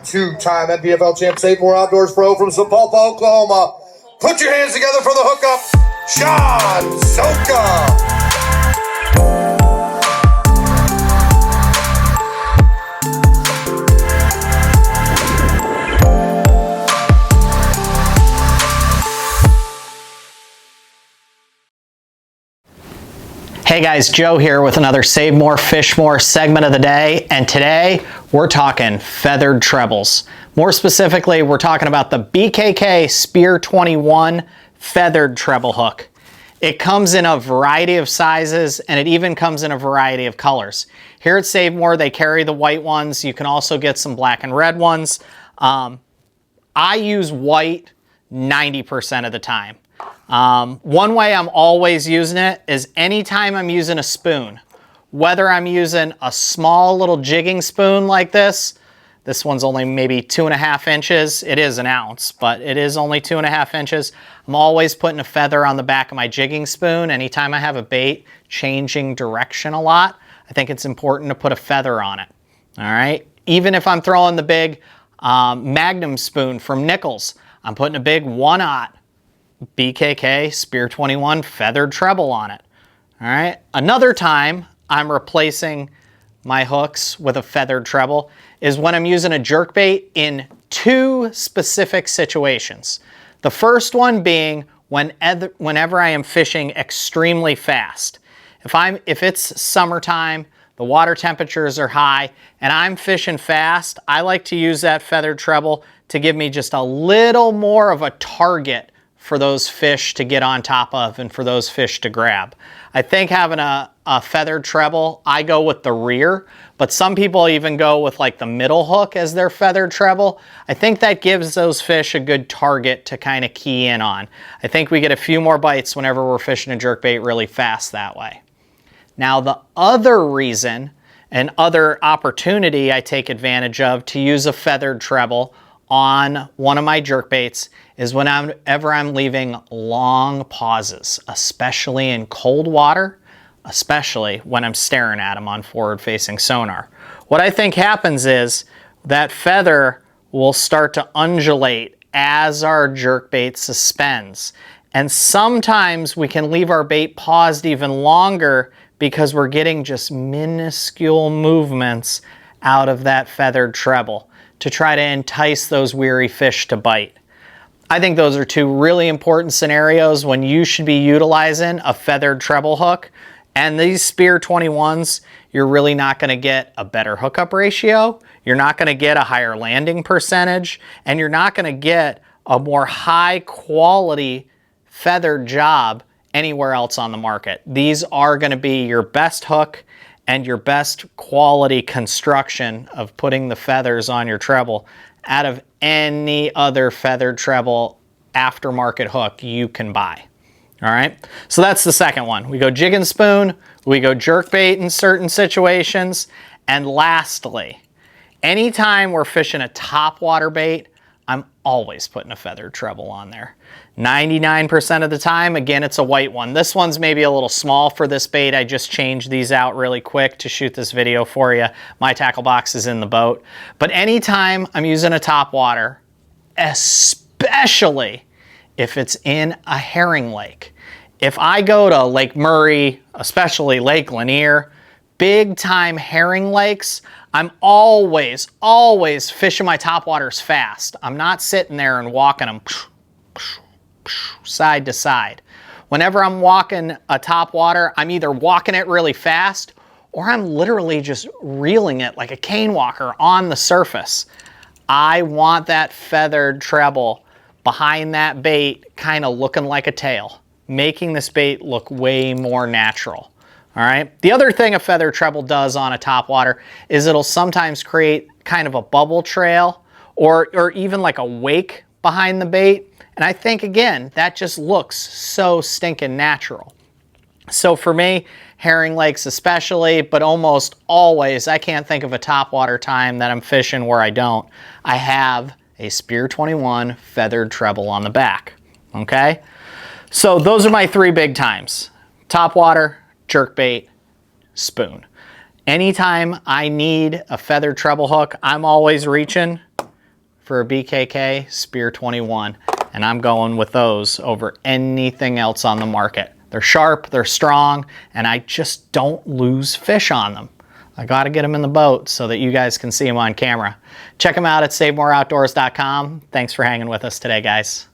two-time NPFL champ, SaveMore Outdoors Pro from Sapulpa, Oklahoma. Put your hands together for the hookup, John Zoka. Hey guys, Joe here with another SaveMore FishMore segment of the day, and today we're talking feathered trebles. More specifically, we're talking about the BKK Spear-21 Feathered Treble hook. It comes in a variety of sizes, and it even comes in a variety of colors. Here at SaveMore, they carry the white ones. You can also get some black and red ones. I use white 90% of the time. One way I'm always using it is anytime I'm using a spoon, whether I'm using a small little jigging spoon like this one's only maybe 2.5 inches. It is an ounce, but it is only 2.5 inches. I'm always putting a feather on the back of my jigging spoon. Anytime I have a bait changing direction a lot, I think it's important to put a feather on it. All right. Even if I'm throwing the big Magnum spoon from Nichols, I'm putting a big 1/0 BKK Spear-21 Feathered Treble on it. All right. Another time I'm replacing my hooks with a feathered treble is when I'm using a jerkbait in two specific situations. The first one being whenever I am fishing extremely fast. If it's summertime, the water temperatures are high, and I'm fishing fast, I like to use that feathered treble to give me just a little more of a target for those fish to get on top of and for those fish to grab. I think having a feathered treble, I go with the rear, but some people even go with like the middle hook as their feathered treble. I think that gives those fish a good target to kind of key in on. I think we get a few more bites whenever we're fishing a jerkbait really fast that way. Now the other reason and other opportunity I take advantage of to use a feathered treble on one of my jerkbaits is whenever I'm leaving long pauses, especially in cold water, especially when I'm staring at them on forward-facing sonar. What I think happens is that feather will start to undulate as our jerkbait suspends. And sometimes we can leave our bait paused even longer because we're getting just minuscule movements out of that feathered treble to try to entice those weary fish to bite. I think those are two really important scenarios when you should be utilizing a feathered treble hook. And these Spear-21s, you're really not gonna get a better hookup ratio, you're not gonna get a higher landing percentage, and you're not gonna get a more high quality feathered job anywhere else on the market. These are gonna be your best hook and your best quality construction of putting the feathers on your treble out of any other feathered treble aftermarket hook you can buy. All right, so that's the second one. We go jig and spoon, we go jerkbait in certain situations, and lastly, anytime we're fishing a topwater bait, I'm always putting a feathered treble on there. 99% of the time, again, it's a white one. This one's maybe a little small for this bait. I just changed these out really quick to shoot this video for you. My tackle box is in the boat. But anytime I'm using a topwater, especially if it's in a herring lake. If I go to Lake Murray, especially Lake Lanier, big time herring lakes, I'm always fishing my topwaters fast. I'm not sitting there and walking them side to side. Whenever I'm walking a topwater, I'm either walking it really fast or I'm literally just reeling it like a cane walker on the surface. I want that feathered treble behind that bait kind of looking like a tail, making this bait look way more natural. All right. The other thing a feathered treble does on a topwater is it'll sometimes create kind of a bubble trail or even like a wake behind the bait. And I think, again, that just looks so stinking natural. So for me, herring lakes especially, but almost always, I can't think of a topwater time that I'm fishing where I don't. I have a Spear-21 feathered treble on the back. Okay. So those are my three big times: topwater, jerkbait, spoon. Anytime I need a feathered treble hook, I'm always reaching for a BKK Spear-21, and I'm going with those over anything else on the market. They're sharp, they're strong, and I just don't lose fish on them. I gotta get them in the boat so that you guys can see them on camera. Check them out at SaveMoreOutdoors.com. Thanks for hanging with us today, guys.